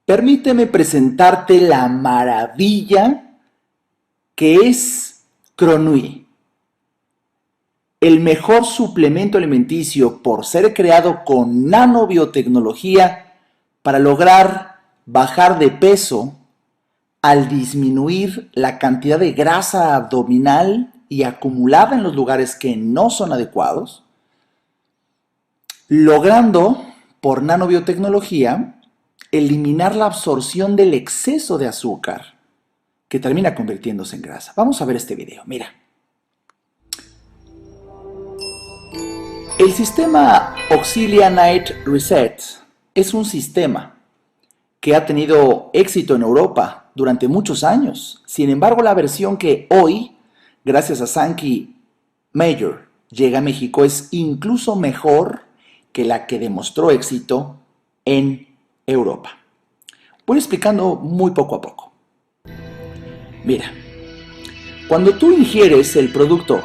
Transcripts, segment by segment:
Permíteme presentarte la maravilla que es Cronui, el mejor suplemento alimenticio por ser creado con nanobiotecnología para lograr bajar de peso al disminuir la cantidad de grasa abdominal y acumulada en los lugares que no son adecuados, logrando por nanobiotecnología eliminar la absorción del exceso de azúcar que termina convirtiéndose en grasa. Vamos a ver este video, mira. El sistema Auxilia Night Reset es un sistema que ha tenido éxito en Europa durante muchos años. Sin embargo, la versión que hoy, gracias a Sankey Major, llega a México es incluso mejor que la que demostró éxito en Europa. Voy explicando muy poco a poco. Mira, cuando tú ingieres el producto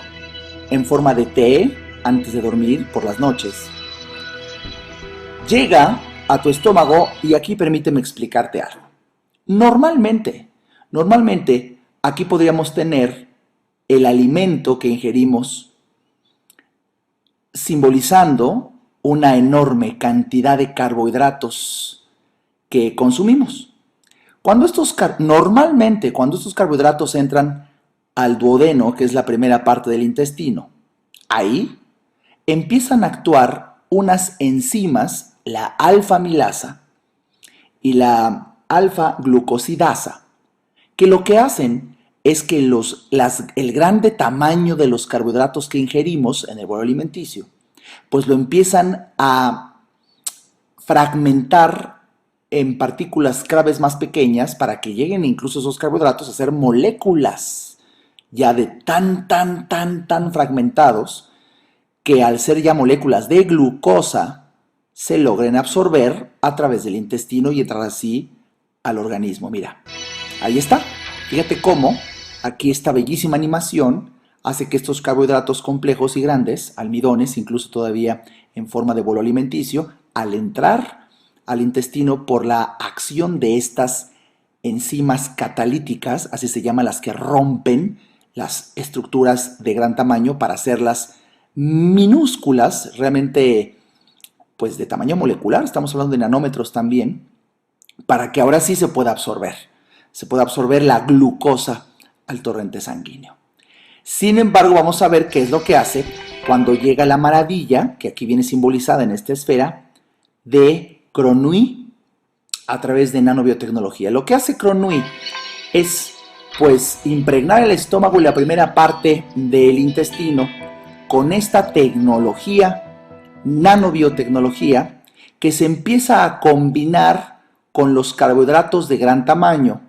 en forma de té antes de dormir por las noches, llega a tu estómago y aquí permíteme explicarte algo. Normalmente aquí podríamos tener el alimento que ingerimos simbolizando una enorme cantidad de carbohidratos que consumimos. Normalmente cuando estos carbohidratos entran al duodeno, que es la primera parte del intestino, ahí empiezan a actuar unas enzimas, la alfa-amilasa y la alfa-glucosidasa, que lo que hacen es que el grande tamaño de los carbohidratos que ingerimos en el bolo alimenticio, pues lo empiezan a fragmentar en partículas cada vez más pequeñas para que lleguen incluso esos carbohidratos a ser moléculas ya de tan fragmentados que al ser ya moléculas de glucosa se logren absorber a través del intestino y entrar así al organismo. Mira, ahí está. Fíjate cómo aquí esta bellísima animación hace que estos carbohidratos complejos y grandes, almidones, incluso todavía en forma de bolo alimenticio, al entrar al intestino por la acción de estas enzimas catalíticas, así se llaman las que rompen las estructuras de gran tamaño para hacerlas minúsculas, realmente pues de tamaño molecular, estamos hablando de nanómetros también, para que ahora sí se pueda absorber la glucosa al torrente sanguíneo. Sin embargo, vamos a ver qué es lo que hace cuando llega la maravilla, que aquí viene simbolizada en esta esfera, de Cronui a través de nanobiotecnología. Lo que hace Cronui es pues impregnar el estómago y la primera parte del intestino con esta tecnología, nanobiotecnología, que se empieza a combinar con los carbohidratos de gran tamaño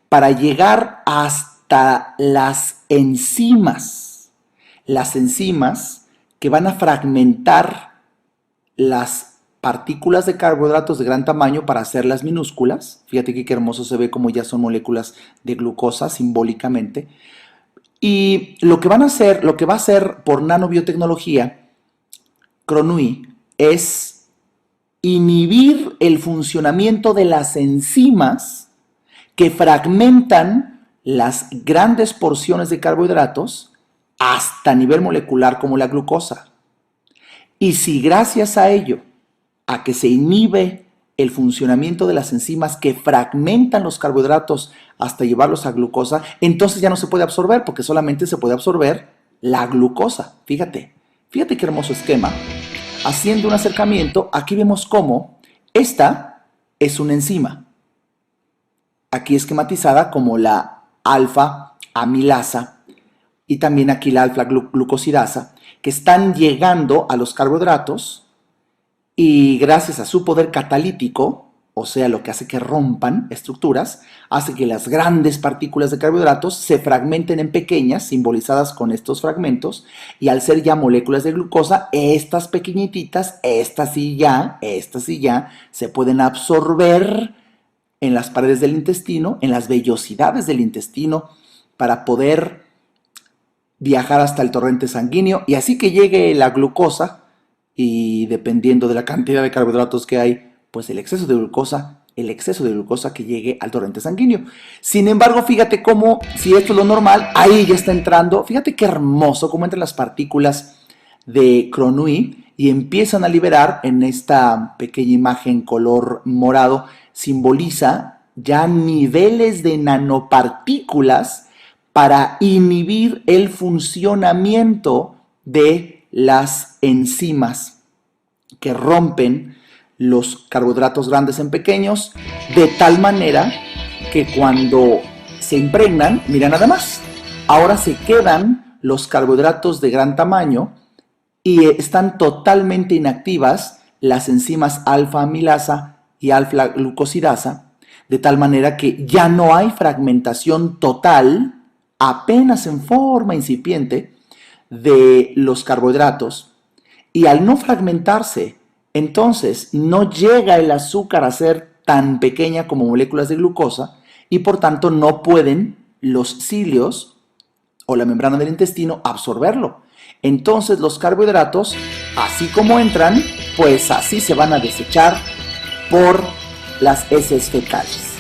para llegar hasta las enzimas que van a fragmentar las partículas de carbohidratos de gran tamaño para hacerlas minúsculas. Fíjate que qué hermoso se ve como ya son moléculas de glucosa simbólicamente. Y lo que va a hacer por nanobiotecnología, Cronui, es inhibir el funcionamiento de las enzimas que fragmentan las grandes porciones de carbohidratos hasta nivel molecular como la glucosa. Y si gracias a ello, a que se inhibe el funcionamiento de las enzimas que fragmentan los carbohidratos hasta llevarlos a glucosa, entonces ya no se puede absorber porque solamente se puede absorber la glucosa. Fíjate qué hermoso esquema. Haciendo un acercamiento, aquí vemos cómo esta es una enzima. Aquí esquematizada como la alfa-amilasa y también aquí la alfa-glucosidasa, que están llegando a los carbohidratos y gracias a su poder catalítico, o sea, lo que hace que rompan estructuras, hace que las grandes partículas de carbohidratos se fragmenten en pequeñas, simbolizadas con estos fragmentos, y al ser ya moléculas de glucosa, estas pequeñititas, estas sí ya, se pueden absorber en las paredes del intestino, en las vellosidades del intestino, para poder viajar hasta el torrente sanguíneo, y así que llegue la glucosa, y dependiendo de la cantidad de carbohidratos que hay, pues el exceso de glucosa el exceso de glucosa que llegue al torrente sanguíneo. Sin embargo, fíjate cómo, si esto es lo normal, ahí ya está entrando, fíjate qué hermoso cómo entran las partículas de Gronui y empiezan a liberar en esta pequeña imagen color morado, simboliza ya niveles de nanopartículas para inhibir el funcionamiento de las enzimas que rompen los carbohidratos grandes en pequeños, de tal manera que cuando se impregnan, mira nada más, ahora se quedan los carbohidratos de gran tamaño y están totalmente inactivas las enzimas alfa-amilasa y alfa-glucosidasa, de tal manera que ya no hay fragmentación total, apenas en forma incipiente, de los carbohidratos, y al no fragmentarse, entonces no llega el azúcar a ser tan pequeña como moléculas de glucosa y por tanto no pueden los cilios o la membrana del intestino absorberlo. Entonces los carbohidratos, así como entran, pues así se van a desechar por las heces fecales.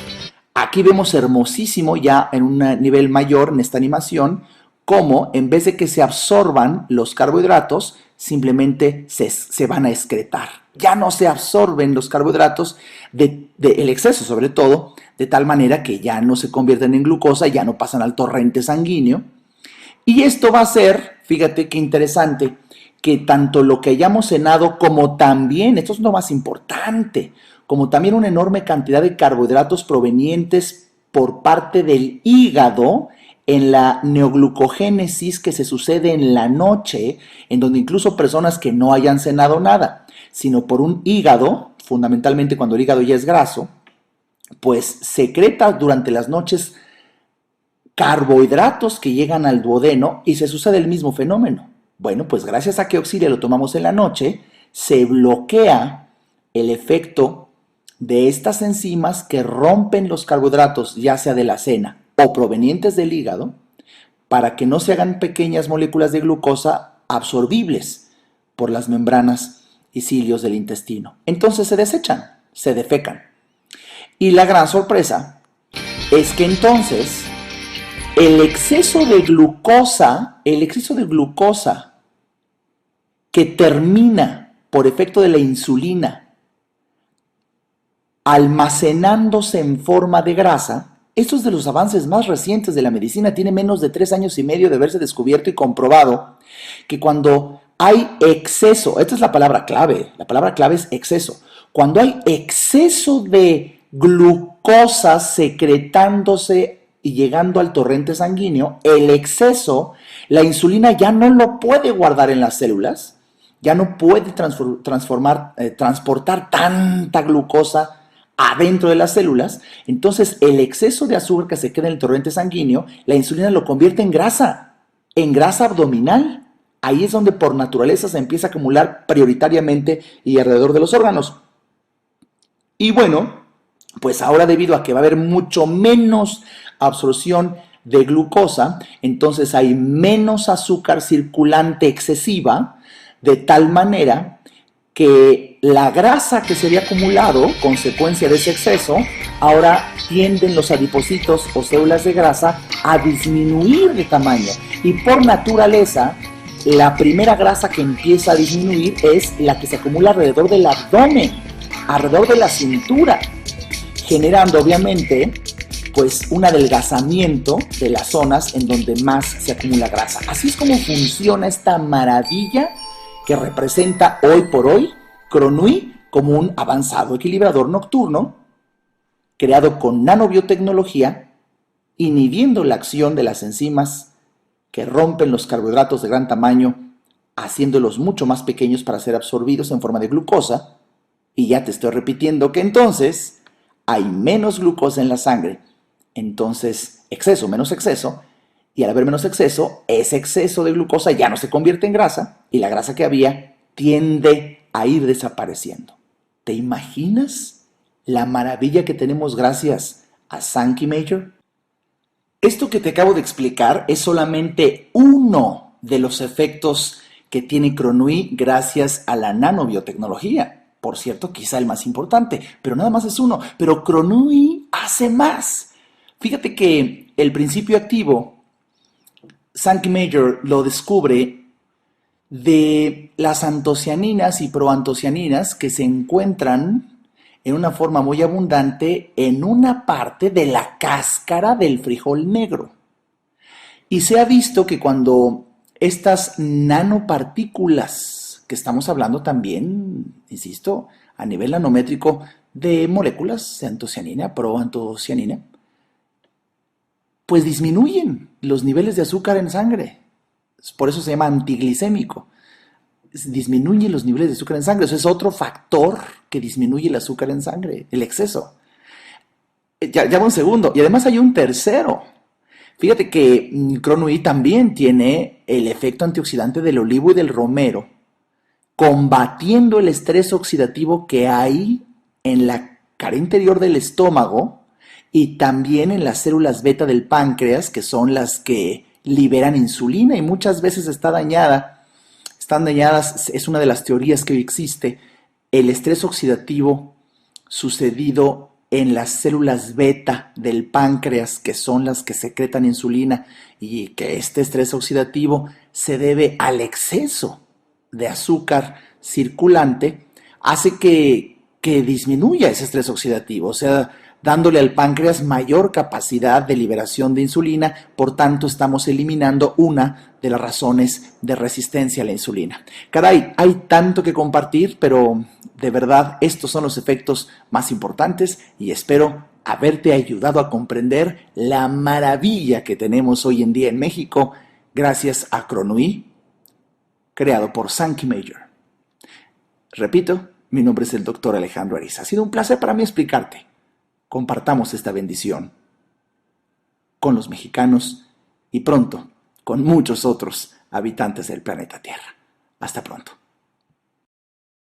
Aquí vemos hermosísimo ya en un nivel mayor en esta animación cómo en vez de que se absorban los carbohidratos, simplemente se van a excretar. Ya no se absorben los carbohidratos el exceso sobre todo, de tal manera que ya no se convierten en glucosa, ya no pasan al torrente sanguíneo. Y esto va a ser, fíjate qué interesante, que tanto lo que hayamos cenado como también, esto es lo más importante, como también una enorme cantidad de carbohidratos provenientes por parte del hígado en la neoglucogénesis que se sucede en la noche, en donde incluso personas que no hayan cenado nada, sino por un hígado, fundamentalmente cuando el hígado ya es graso, pues secreta durante las noches carbohidratos que llegan al duodeno y se sucede el mismo fenómeno. Bueno, pues gracias a que Oxilia lo tomamos en la noche, se bloquea el efecto de estas enzimas que rompen los carbohidratos, ya sea de la cena o provenientes del hígado, para que no se hagan pequeñas moléculas de glucosa absorbibles por las membranas y cilios del intestino. Entonces se desechan, se defecan. Y la gran sorpresa es que entonces el exceso de glucosa que termina por efecto de la insulina almacenándose en forma de grasa, esto es de los avances más recientes de la medicina, tiene menos de 3 años y medio de haberse descubierto y comprobado que cuando hay exceso, esta es la palabra clave es exceso, cuando hay exceso de glucosa secretándose y llegando al torrente sanguíneo, el exceso, la insulina ya no lo puede guardar en las células, ya no puede transportar tanta glucosa adentro de las células, entonces el exceso de azúcar que se queda en el torrente sanguíneo, la insulina lo convierte en grasa abdominal. Ahí es donde por naturaleza se empieza a acumular prioritariamente y alrededor de los órganos. Y bueno, pues ahora debido a que va a haber mucho menos absorción de glucosa, entonces hay menos azúcar circulante excesiva, de tal manera que la grasa que se había acumulado, consecuencia de ese exceso, ahora tienden los adipocitos o células de grasa a disminuir de tamaño. Y por naturaleza, la primera grasa que empieza a disminuir es la que se acumula alrededor del abdomen, alrededor de la cintura, generando obviamente pues un adelgazamiento de las zonas en donde más se acumula grasa. Así es como funciona esta maravilla que representa hoy por hoy Gronui como un avanzado equilibrador nocturno creado con nanobiotecnología, inhibiendo la acción de las enzimas que rompen los carbohidratos de gran tamaño, haciéndolos mucho más pequeños para ser absorbidos en forma de glucosa. Y ya te estoy repitiendo que entonces hay menos glucosa en la sangre, entonces exceso menos exceso, y al haber menos exceso, ese exceso de glucosa ya no se convierte en grasa y la grasa que había tiende a ir desapareciendo. ¿Te imaginas la maravilla que tenemos gracias a Sankey Major? Esto que te acabo de explicar es solamente uno de los efectos que tiene Gronui gracias a la nanobiotecnología. Por cierto, quizá el más importante, pero nada más es uno. Pero Gronui hace más. Fíjate que el principio activo, Sankey Major lo descubre de las antocianinas y proantocianinas que se encuentran en una forma muy abundante en una parte de la cáscara del frijol negro. Y se ha visto que cuando estas nanopartículas, que estamos hablando también, insisto, a nivel nanométrico de moléculas de antocianina, proantocianina, pues disminuyen los niveles de azúcar en sangre. Por eso se llama antiglicémico. Disminuye los niveles de azúcar en sangre. Eso es otro factor que disminuye el azúcar en sangre, el exceso. Ya un segundo. Y además hay un tercero. Fíjate que Gronui también tiene el efecto antioxidante del olivo y del romero, combatiendo el estrés oxidativo que hay en la cara interior del estómago y también en las células beta del páncreas, que son las que liberan insulina y muchas veces están dañadas, es una de las teorías que hoy existe, el estrés oxidativo sucedido en las células beta del páncreas, que son las que secretan insulina, y que este estrés oxidativo se debe al exceso de azúcar circulante, hace que disminuya ese estrés oxidativo, o sea, dándole al páncreas mayor capacidad de liberación de insulina, por tanto estamos eliminando una de las razones de resistencia a la insulina. Caray, hay tanto que compartir, pero de verdad estos son los efectos más importantes y espero haberte ayudado a comprender la maravilla que tenemos hoy en día en México gracias a Gronui, creado por Sankey Major. Repito, mi nombre es el doctor Alejandro Ariza. Ha sido un placer para mí explicarte. Compartamos esta bendición con los mexicanos y pronto con muchos otros habitantes del planeta Tierra. Hasta pronto.